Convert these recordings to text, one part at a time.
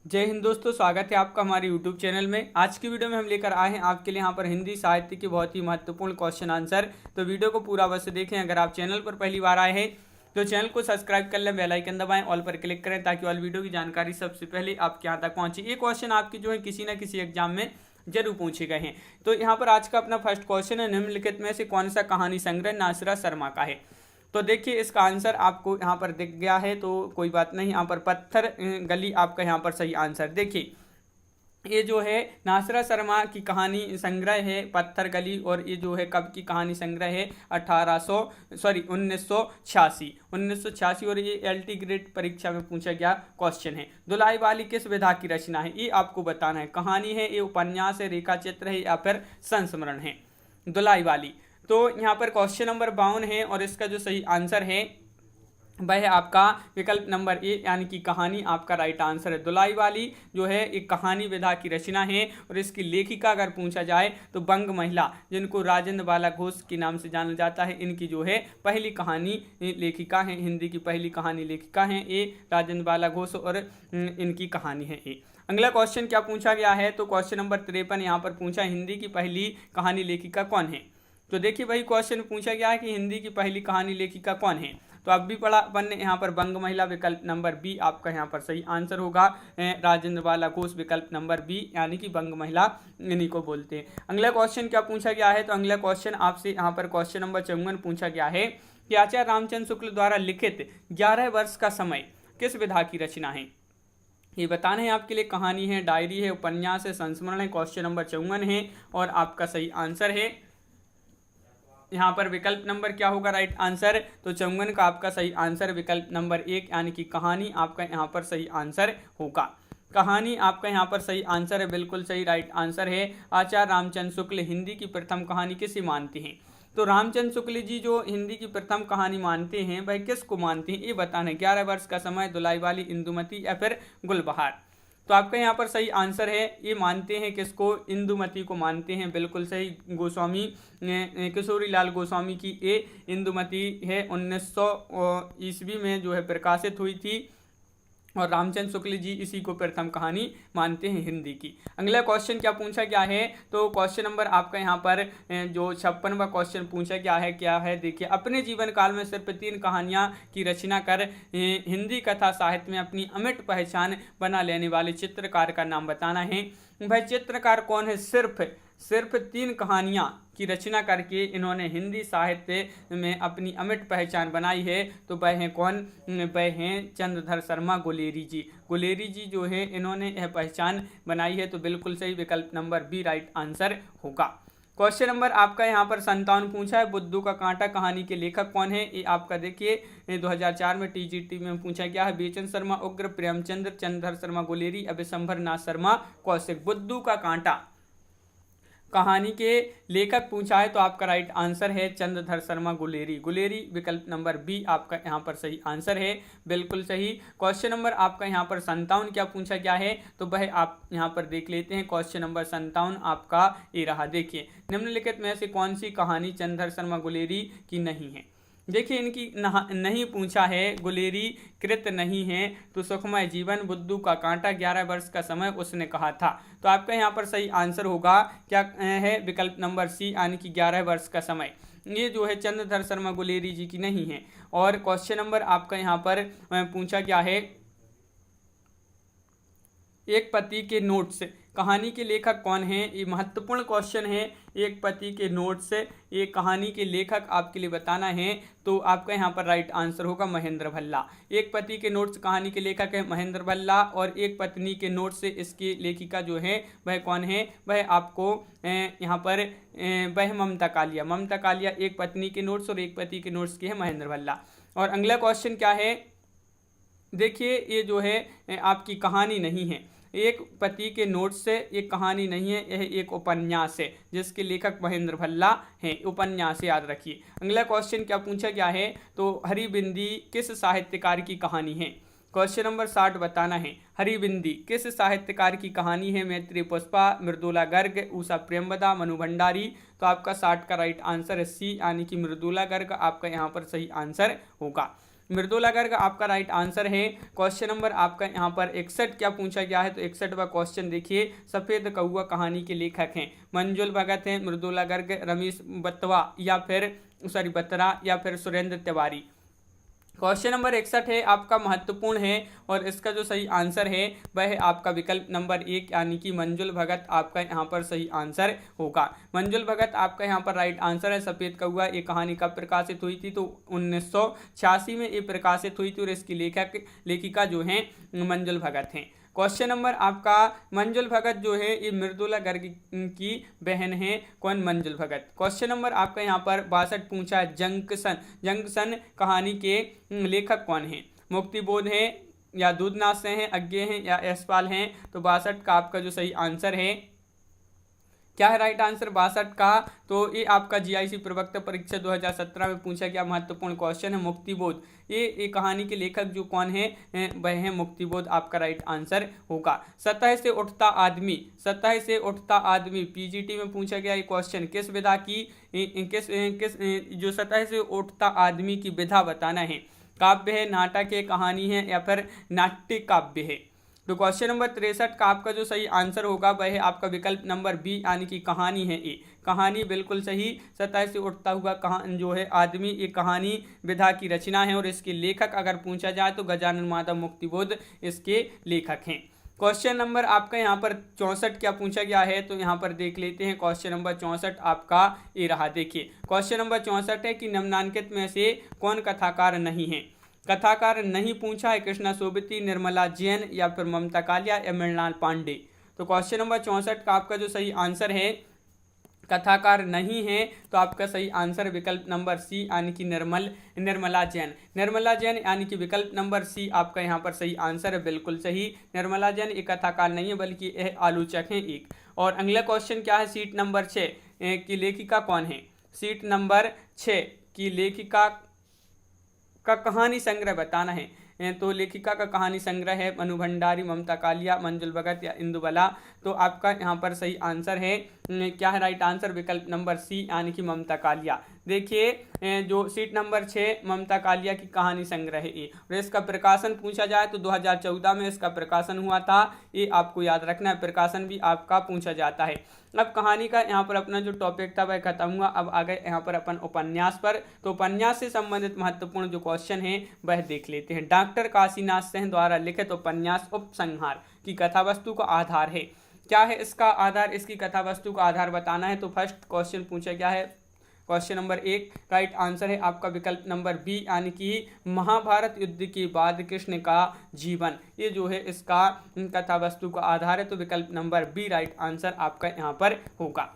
जय हिंद दोस्तों, स्वागत है आपका हमारे YouTube चैनल में। आज की वीडियो में हम लेकर आए हैं आपके लिए यहाँ पर हिंदी साहित्य के बहुत ही महत्वपूर्ण क्वेश्चन आंसर। तो वीडियो को पूरा अवश्य देखें। अगर आप चैनल पर पहली बार आए हैं तो चैनल को सब्सक्राइब कर लें, बेल आइकन दबाएं, ऑल पर क्लिक करें ताकि ऑल वीडियो की जानकारी सबसे पहले आपके यहाँ तक पहुँचे। ये क्वेश्चन आपकी जो है किसी न किसी एग्जाम में जरूर पूछे गए हैं। तो यहाँ पर आज का अपना फर्स्ट क्वेश्चन है, निम्नलिखित में से कौन सा कहानी संग्रह नासिरा शर्मा का है। तो देखिए इसका आंसर आपको यहाँ पर दिख गया है, तो कोई बात नहीं। यहाँ पर पत्थर गली आपका यहाँ पर सही आंसर। देखिए ये जो है नासिरा शर्मा की कहानी संग्रह है पत्थर गली, और ये जो है कब की कहानी संग्रह है 1986 और ये LT ग्रेड परीक्षा में पूछा गया क्वेश्चन है। दुलाई वाली किस विधा की रचना है, ये आपको बताना है। कहानी है, ये उपन्यास है, रेखा चित्र है या फिर संस्मरण है। दुलाई वाली। तो यहाँ पर क्वेश्चन नंबर 52 है और इसका जो सही आंसर है वह है आपका विकल्प नंबर ए, यानी कि कहानी आपका राइट आंसर है। दुलाई वाली जो है एक कहानी विधा की रचना है और इसकी लेखिका अगर पूछा जाए तो बंग महिला, जिनको राजेंद्र बाला घोष के नाम से जाना जाता है, इनकी जो है पहली कहानी लेखिका है, हिंदी की पहली कहानी लेखिका हैं ये राजेंद्र बाला घोष और इनकी कहानी है ये। अगला क्वेश्चन क्या पूछा गया है, तो क्वेश्चन नंबर 53 यहाँ पर पूछा हिंदी की पहली कहानी लेखिका कौन है। तो देखिए वही क्वेश्चन पूछा गया है कि हिंदी की पहली कहानी लेखिका कौन है। तो अब भी पढ़ा अपन ने यहाँ पर बंग महिला, विकल्प नंबर बी आपका यहाँ पर सही आंसर होगा। राजेंद्र बाला घोष, विकल्प नंबर बी, यानी कि बंग महिला इन्हीं को बोलते हैं। अगला क्वेश्चन क्या पूछा गया है, तो अगला क्वेश्चन आपसे यहाँ पर क्वेश्चन नंबर 54 पूछा गया है कि आचार्य रामचंद्र शुक्ल द्वारा लिखित 11 वर्ष का समय किस विधा की रचना है। ये बताना है आपके लिए। कहानी है, डायरी है, उपन्यास है, संस्मरण है। क्वेश्चन नंबर 54 है और आपका सही आंसर है यहाँ पर विकल्प नंबर क्या होगा राइट आंसर। तो 54 का आपका सही आंसर विकल्प नंबर 1, यानी कि कहानी आपका यहाँ पर सही आंसर होगा। कहानी आपका यहाँ पर सही आंसर है, बिल्कुल सही राइट आंसर है। आचार्य रामचंद्र शुक्ल हिंदी की प्रथम कहानी किसे मानते हैं। तो रामचंद्र शुक्ल जी जो हिंदी की प्रथम कहानी मानते हैं वह किसको मानते हैं, ये बताना है। 11 वर्ष का समय, दुलाई वाली, इंदुमती या फिर गुलबहार। तो आपका यहाँ पर सही आंसर है, ये मानते हैं किसको, इंदुमती को मानते हैं, बिल्कुल सही। गोस्वामी किशोरी लाल गोस्वामी की ये इंदुमती है 1900 ईस्वी में जो है प्रकाशित हुई थी और रामचंद्र शुक्ल जी इसी को प्रथम कहानी मानते हैं हिंदी की। अगला क्वेश्चन क्या पूछा गया है, तो क्वेश्चन नंबर आपका यहाँ पर जो 56वां क्वेश्चन पूछा गया है क्या है। देखिए अपने जीवन काल में सिर्फ 3 कहानियाँ की रचना कर हिंदी कथा साहित्य में अपनी अमिट पहचान बना लेने वाले चित्रकार का नाम बताना है। भाई चित्रकार कौन है, सिर्फ 3 कहानियाँ की रचना करके इन्होंने हिंदी साहित्य में अपनी अमिट पहचान बनाई है। तो वह हैं कौन, वह हैं चंद्रधर शर्मा गुलेरी जी। गुलेरी जी जो है इन्होंने यह पहचान बनाई है, तो बिल्कुल सही विकल्प नंबर बी राइट आंसर होगा। क्वेश्चन नंबर आपका यहाँ पर 57 पूछा है, बुद्धू का कांटा कहानी के लेखक कौन है। ये आपका देखिए 2004 में TGT में पूछा गया है। बेचन शर्मा उग्र, प्रेमचंद्र, चंद्रधर शर्मा गुलेरी, अभिशंभर नाथ शर्मा कौशिक। बुद्धू का कांटा कहानी के लेखक पूछा है, तो आपका राइट आंसर है चंद्रधर शर्मा गुलेरी, विकल्प नंबर बी आपका यहाँ पर सही आंसर है, बिल्कुल सही। क्वेश्चन नंबर आपका यहाँ पर 57 क्या पूछा गया है, तो वह आप यहाँ पर देख लेते हैं। क्वेश्चन नंबर 57 आपका ये रहा। देखिए निम्नलिखित में से कौन सी कहानी चंद्रधर शर्मा गुलेरी की नहीं है। देखिए इनकी नहीं पूछा है, गुलेरी कृत नहीं है। तो सुखमय जीवन, बुद्धू का कांटा, 11 वर्ष का समय उसने कहा था। तो आपका यहाँ पर सही आंसर होगा क्या है, विकल्प नंबर सी, यानी कि 11 वर्ष का समय। ये जो है चंद्रधर शर्मा गुलेरी जी की नहीं है। और क्वेश्चन नंबर आपका यहाँ पर पूछा गया है, एक पति के नोट्स कहानी के लेखक कौन है। ये महत्वपूर्ण क्वेश्चन है। एक पति के नोट्स ये कहानी के लेखक आपके लिए बताना है, तो आपका यहाँ पर राइट आंसर होगा महेंद्र भल्ला। एक पति के नोट्स कहानी के लेखक है महेंद्र भल्ला, और एक पत्नी के नोट्स से इसकी लेखिका जो है वह कौन है, वह आपको यहाँ पर वह ममता कालिया एक पत्नी के नोट्स और एक पति के नोट्स की है महेंद्र भल्ला। और अगला क्वेश्चन क्या है, देखिए ये जो है आपकी कहानी नहीं है। एक पति के नोट्स से एक कहानी नहीं है, यह एक उपन्यास है जिसके लेखक महेंद्र भल्ला हैं। उपन्यास याद रखिए। अगला क्वेश्चन क्या पूछा गया है, तो हरिबिंदी किस साहित्यकार की कहानी है। क्वेश्चन नंबर 60 बताना है, हरिबिंदी किस साहित्यकार की कहानी है। मैत्री पुष्पा, मृदुला गर्ग, उषा प्रेमवदा, मनु भंडारी। तो आपका 60 का राइट आंसर है सी, यानी कि मृदुला गर्ग आपका यहाँ पर सही आंसर होगा। मृदुला गर्ग आपका राइट आंसर है। क्वेश्चन नंबर आपका यहाँ पर 61 क्या पूछा गया है, तो 61वां क्वेश्चन देखिए, सफेद कौआ कहानी के लेखक हैं मंजुल भगत हैं, मृदुला गर्ग, रमेश बत्रा या फिर सुरेंद्र तिवारी। क्वेश्चन नंबर 61 है आपका महत्वपूर्ण है और इसका जो सही आंसर है वह है आपका विकल्प नंबर 1 यानी कि मंजुल भगत आपका यहाँ पर सही आंसर होगा। मंजुल भगत आपका यहाँ पर राइट आंसर है। सफेद कौआ ये कहानी कब प्रकाशित हुई थी, तो 1986 में ये प्रकाशित हुई थी और इसकी लेखिका जो हैं मंजुल भगत हैं। क्वेश्चन नंबर आपका, मंजुल भगत जो है ये मृदुला गर्ग की बहन है। कौन? मंजुल भगत। क्वेश्चन नंबर आपका यहाँ पर 62 पूछा है, जंक्शन कहानी के लेखक कौन हैं? मुक्तिबोध है या दूधनाथ से हैं, अज्ञे हैं या यशपाल हैं? तो 62 का आपका जो सही आंसर है क्या है राइट आंसर 62 का, तो ये आपका जीआईसी प्रवक्ता परीक्षा 2017 में पूछा गया महत्वपूर्ण क्वेश्चन है मुक्तिबोध। ये कहानी के लेखक जो कौन है वह है मुक्तिबोध, आपका राइट आंसर होगा। सतह से उठता आदमी पीजीटी में पूछा गया ये क्वेश्चन किस विधा की, किस जो सतह से उठता आदमी की विधा बताना है। काव्य है, नाटक है, कहानी है या फिर नाट्य काव्य है। तो क्वेश्चन नंबर 63 का आपका जो सही आंसर होगा वह है आपका विकल्प नंबर बी यानी कि कहानी है। ए कहानी बिल्कुल सही। सतह से उठता हुआ जो है आदमी, ये कहानी विधा की रचना है और इसके लेखक अगर पूछा जाए तो गजानन माधव मुक्तिबोध इसके लेखक हैं। क्वेश्चन नंबर आपका यहाँ पर 64 क्या पूछा गया है, तो यहाँ पर देख लेते हैं। क्वेश्चन नंबर 64 आपका ये रहा। देखिए क्वेश्चन नंबर 64 है कि निम्नांकित में से कौन कथाकार नहीं है। कथाकार नहीं पूछा है कृष्णा सोबती, निर्मला जैन या फिर ममता कालिया या मृणाल पांडे। तो क्वेश्चन नंबर 64 का आपका जो सही आंसर है कथाकार नहीं है, तो आपका सही आंसर विकल्प नंबर सी यानी कि निर्मला जैन यानी कि विकल्प नंबर सी आपका यहाँ पर सही आंसर है, बिल्कुल सही। निर्मला जैन एक कथाकार नहीं है बल्कि यह आलोचक हैं एक। और अगला क्वेश्चन क्या है, सीट नंबर 6 की लेखिका कौन है। सीट नंबर 6 की लेखिका का कहानी संग्रह बताना है। तो लेखिका का कहानी संग्रह है मनु भंडारी, ममता कालिया, मंजुल भगत या इंदुबाला। तो आपका यहाँ पर सही आंसर है क्या है राइट आंसर विकल्प नंबर सी यानी कि ममता कालिया। देखिए जो सीट नंबर 6 ममता कालिया की कहानी संग्रह है ये, और इसका प्रकाशन पूछा जाए तो 2014 में इसका प्रकाशन हुआ था। ये आपको याद रखना है, प्रकाशन भी आपका पूछा जाता है। अब कहानी का यहाँ पर अपना जो टॉपिक था वह खत्म हुआ। अब आ गए यहाँ पर अपन उपन्यास पर। तो उपन्यास से संबंधित महत्वपूर्ण जो क्वेश्चन है वह देख लेते हैं। डॉक्टर काशीनाथ सेन द्वारा लिखित उपन्यास उपसंहार की कथावस्तु का आधार है। क्या है इसका आधार, इसकी कथावस्तु का आधार बताना है। तो फर्स्ट क्वेश्चन पूछा गया है, क्वेश्चन नंबर 1 राइट आंसर है आपका विकल्प नंबर बी यानी कि महाभारत युद्ध के बाद कृष्ण का जीवन, ये जो है इसका कथावस्तु का आधार है। तो विकल्प नंबर बी राइट आंसर आपका यहाँ पर होगा।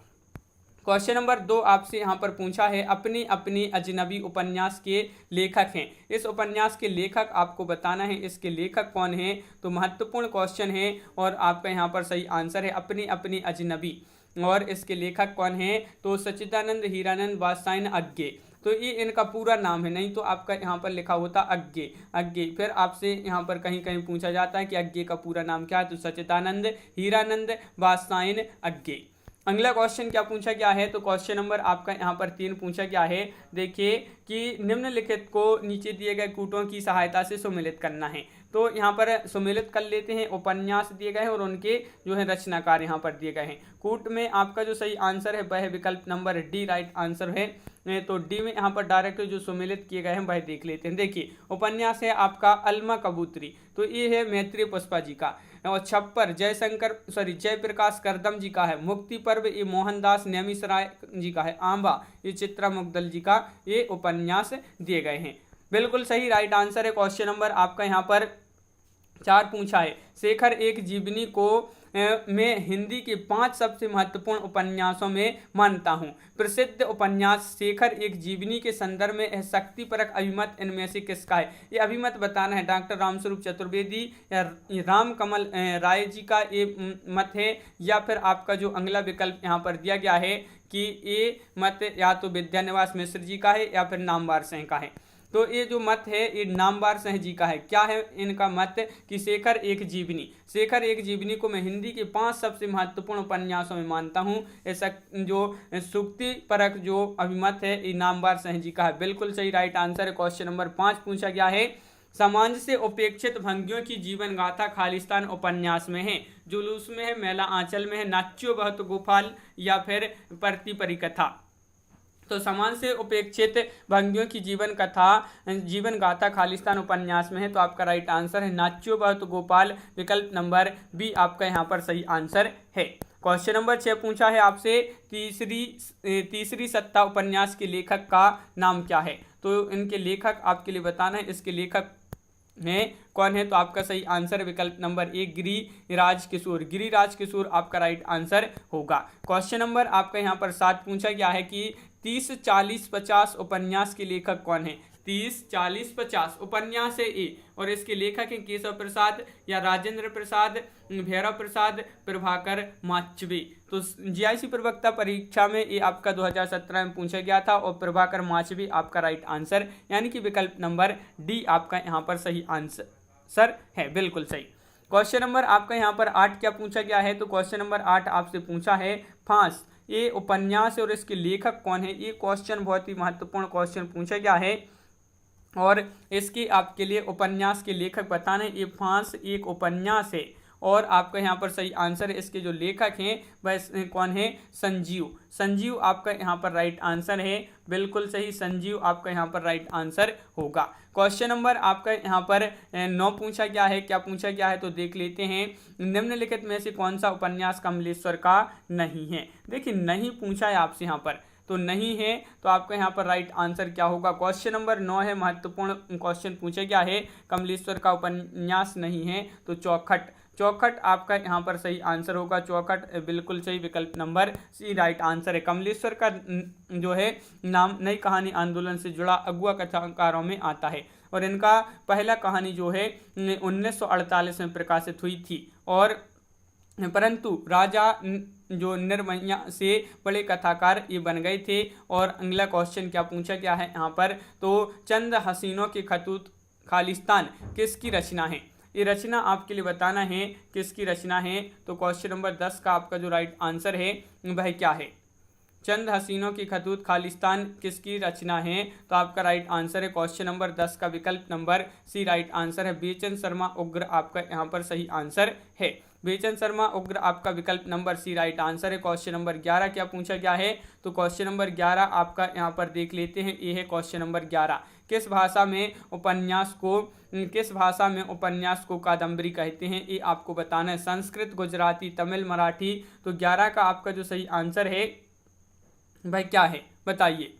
क्वेश्चन नंबर 2 आपसे यहाँ पर पूछा है अपनी अपनी अजनबी उपन्यास के लेखक हैं। इस उपन्यास के लेखक आपको बताना है, इसके लेखक कौन हैं। तो महत्वपूर्ण क्वेश्चन है और आपका यहाँ पर सही आंसर है अपनी अपनी अजनबी, और इसके लेखक कौन हैं। तो सच्चिदानंद, हीरानंद, वात्स्यायन, अज्ञे। तो ये इनका पूरा नाम है, नहीं तो आपका यहाँ पर लिखा होता अज्ञे। फिर आपसे यहाँ पर कहीं कहीं पूछा जाता है कि अज्ञे का पूरा नाम क्या है। तो सच्चिदानंद, हीरानंद, वात्स्यायन, अज्ञे। अगला क्वेश्चन क्या पूछा गया है। तो क्वेश्चन नंबर आपका यहाँ पर 3 पूछा गया है। देखिए कि निम्नलिखित को नीचे दिए गए कूटों की सहायता से सुमेलित करना है। तो यहाँ पर सुमेलित कर लेते हैं। उपन्यास दिए गए हैं और उनके जो है रचनाकार यहाँ पर दिए गए हैं। कूट में आपका जो सही आंसर है वह विकल्प नंबर डी राइट आंसर है। तो डी में यहाँ पर डायरेक्ट जो सुमेलित किए गए हैं वह देख लेते हैं। देखिए उपन्यास है आपका अलमा कबूतरी, तो ये है मैत्री पुष्पा जी का। और छप्पर जयप्रकाश करदम जी का है। मुक्ति पर्व ये मोहनदास नेमिसराय जी का है। आंबा ये चित्रा मुग्दल जी का ये उपन्यास दिए गए हैं। बिल्कुल सही राइट आंसर है। क्वेश्चन नंबर आपका यहाँ पर 4 पूछा है शेखर एक जीवनी को मैं हिंदी के 5 सबसे महत्वपूर्ण उपन्यासों में मानता हूँ। प्रसिद्ध उपन्यास शेखर एक जीवनी के संदर्भ में शक्तिपरक अभिमत इनमें से किसका है। ये अभिमत बताना है। डॉक्टर रामस्वरूप चतुर्वेदी या राम कमल राय जी का ये मत है, या फिर आपका जो अगला विकल्प यहाँ पर दिया गया है कि ये मत या तो विद्यानिवास मिश्र जी का है या फिर नामवर सिंह का है। तो ये जो मत है ये नामवर सिंह जी का है। क्या है इनका मत कि शेखर एक जीवनी, शेखर एक जीवनी को मैं हिंदी के 5 सबसे महत्वपूर्ण उपन्यासों में मानता हूँ। ऐसा जो सुक्ति परक जो अभिमत है ये नामवर सिंह जी का है। बिल्कुल सही राइट आंसर है। क्वेश्चन नंबर 5 पूछा गया है, समाज से उपेक्षित भंगियों की जीवन गाथा खालिस्तान उपन्यास में है, जुलूस में है, मेला आंचल में है, नाच्यो बहुत गोपाल या फिर परती परिकथा। तो समाज से उपेक्षित भंगियों की जीवन गाथा खालिस्तान उपन्यास में है। तो आपका राइट आंसर है नाच्यो बहुत गोपाल, विकल्प नंबर बी आपका यहाँ पर सही आंसर है। क्वेश्चन नंबर 6 पूछा है आपसे, तीसरी सत्ता उपन्यास के लेखक का नाम क्या है। तो इनके लेखक आपके लिए बताना है, इसके लेखक हैं कौन है। तो आपका सही आंसर विकल्प नंबर 1 गिरिराज किशोर, गिरिराज किशोर आपका राइट आंसर होगा। क्वेश्चन नंबर आपका यहाँ पर 7 पूछा गया है कि 30, 40, 50 उपन्यास के लेखक कौन है। 30, 40, 50 उपन्यास है ए और इसके लेखक हैं केशव प्रसाद या राजेंद्र प्रसाद, भैरव प्रसाद, प्रभाकर माचवे। तो जीआईसी प्रवक्ता परीक्षा में ये आपका 2017 में पूछा गया था और प्रभाकर माचवे आपका राइट आंसर, यानी कि विकल्प नंबर डी आपका यहाँ पर सही आंसर है। बिल्कुल सही। क्वेश्चन नंबर आपका यहाँ पर 8 क्या पूछा गया है। तो क्वेश्चन नंबर 8 आपसे पूछा है, फांस ये उपन्यास है और इसके लेखक कौन है। ये क्वेश्चन बहुत ही महत्वपूर्ण क्वेश्चन पूछा गया है और इसकी आपके लिए उपन्यास के लेखक बताने। ये फांस एक उपन्यास है और आपका यहाँ पर सही आंसर है। इसके जो लेखक हैं वह कौन है, संजीव, संजीव आपका यहाँ पर राइट आंसर है। बिल्कुल सही, संजीव आपका यहाँ पर राइट आंसर होगा। क्वेश्चन नंबर आपका यहाँ पर 9 पूछा गया है। क्या पूछा गया है तो देख लेते हैं, निम्नलिखित में से कौन सा उपन्यास कमलेश्वर का नहीं है। देखिए नहीं पूछा है आपसे यहाँ पर, तो नहीं है तो आपका यहाँ पर राइट आंसर क्या होगा। क्वेश्चन नंबर 9 है, महत्वपूर्ण क्वेश्चन पूछा गया है, कमलेश्वर का उपन्यास नहीं है तो चौखट, चौखट आपका यहाँ पर सही आंसर होगा। चौखट बिल्कुल सही, विकल्प नंबर सी राइट आंसर है। कमलेश्वर का जो है नाम नई कहानी आंदोलन से जुड़ा अगुआ कथाकारों में आता है और इनका पहला कहानी जो है 1948 में प्रकाशित हुई थी और परंतु राजा जो निर्मैया से बड़े कथाकार ये बन गए थे। और अगला क्वेश्चन क्या पूछा गया है यहाँ पर, तो चंद हसीनों के खतूत खालिस्तान किसकी रचना है। ये रचना आपके लिए बताना है किसकी रचना है। तो क्वेश्चन नंबर 10 का आपका जो राइट आंसर है वह क्या है, चंद हसीनों की खतूत खालिस्तान किसकी रचना है। तो आपका राइट आंसर है क्वेश्चन नंबर 10 का विकल्प नंबर सी राइट आंसर है। बेचन शर्मा उग्र आपका यहाँ पर सही आंसर है। बेचन शर्मा उग्र आपका विकल्प नंबर सी राइट आंसर है। क्वेश्चन नंबर 11 क्या पूछा गया है। तो क्वेश्चन नंबर 11 आपका यहाँ पर देख लेते हैं, ये है क्वेश्चन नंबर 11, किस भाषा में उपन्यास को कादम्बरी कहते हैं। ये आपको बताना है, संस्कृत, गुजराती, तमिल, मराठी। तो 11 का आपका जो सही आंसर है भाई क्या है बताइए।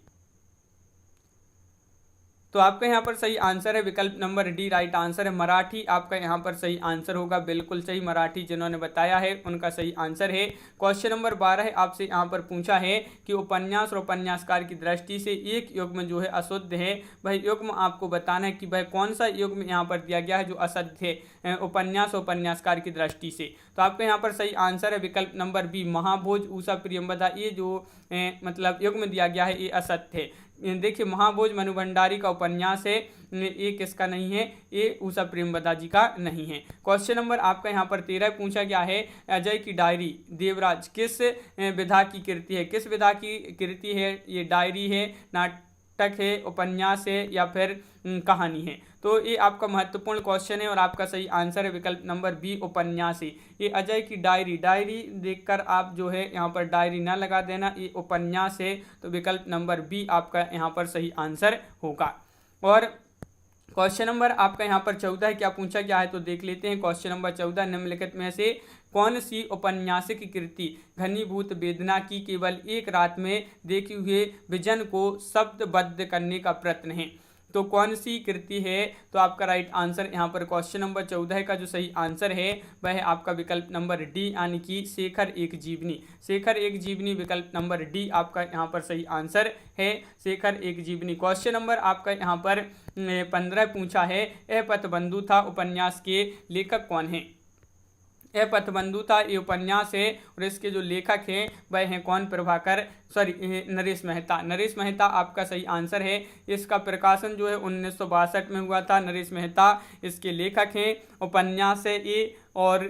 तो आपका यहाँ पर सही आंसर है विकल्प नंबर डी राइट आंसर है, मराठी आपका यहाँ पर सही आंसर होगा। बिल्कुल सही, मराठी जिन्होंने बताया है उनका सही आंसर है। क्वेश्चन नंबर 12 है, आपसे यहाँ पर पूछा है कि उपन्यास और उपन्यासकार की दृष्टि से एक युग्म जो है अशुद्ध है, वह युग्म आपको बताना है कि वह कौन सा युग्म यहाँ पर दिया गया है जो अशुद्ध है उपन्यास और उपन्यासकार की दृष्टि से। तो आपका यहाँ पर सही आंसर है विकल्प नंबर बी, महाभोज, ऊषा प्रियंवदा। ये जो मतलब युग्म दिया गया है ये असत्य है। देखिए महाभोज मनु भंडारी का उपन्यास है, ये किसका नहीं है, ये ऊषा प्रेमवदा जी का नहीं है। क्वेश्चन नंबर आपका यहाँ पर 13 पूछा गया है, अजय की डायरी देवराज किस विधा की कृति है। किस विधा की कृति है, ये डायरी है, नाटक है, उपन्यास है या फिर कहानी है। तो ये आपका महत्वपूर्ण क्वेश्चन है और आपका सही आंसर है विकल्प नंबर बी, उपन्यास है। ये अजय की डायरी, डायरी देखकर आप जो है यहाँ पर डायरी ना लगा देना, ये उपन्यास है। तो विकल्प नंबर बी आपका यहाँ पर सही आंसर होगा। और क्वेश्चन नंबर आपका यहाँ पर 14 क्या पूछा गया है तो देख लेते हैं। क्वेश्चन नंबर 14, निम्नलिखित में से कौन सी औपन्यासिक कृति घनीभूत वेदना की केवल एक रात में देखे हुए विजन को शब्दबद्ध करने का प्रयत्न है। तो कौन सी कृति है। तो आपका राइट आंसर यहाँ पर क्वेश्चन नंबर 14 का जो सही आंसर है वह है आपका विकल्प नंबर डी, यानी कि शेखर एक जीवनी। शेखर एक जीवनी विकल्प नंबर डी आपका यहाँ पर सही आंसर है, शेखर एक जीवनी। क्वेश्चन नंबर आपका यहाँ पर 15 पूछा है, यह पथबंधु था उपन्यास के लेखक कौन है। यह पथबंधु था, ये उपन्यास है और इसके जो लेखक हैं वह हैं कौन, प्रभाकर नरेश मेहता। नरेश मेहता आपका सही आंसर है। इसका प्रकाशन जो है 1962 में हुआ था। नरेश मेहता इसके लेखक हैं, उपन्यास है ये। और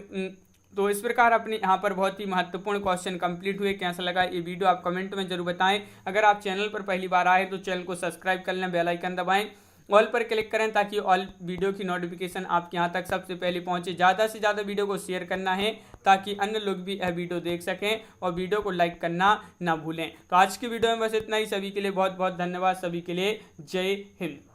तो इस प्रकार अपने यहाँ पर बहुत ही महत्वपूर्ण क्वेश्चन कंप्लीट हुए। कैसा लगा ये वीडियो आप कमेंट में जरूर बताएं। अगर आप चैनल पर पहली बार आए तो चैनल को सब्सक्राइब कर लें, बेल आइकन दबाएं, ऑल पर क्लिक करें ताकि ऑल वीडियो की नोटिफिकेशन आपके यहाँ तक सबसे पहले पहुँचे। ज़्यादा से ज़्यादा वीडियो को शेयर करना है ताकि अन्य लोग भी यह वीडियो देख सकें, और वीडियो को लाइक करना ना भूलें। तो आज की वीडियो में बस इतना ही। सभी के लिए बहुत बहुत धन्यवाद। सभी के लिए जय हिंद।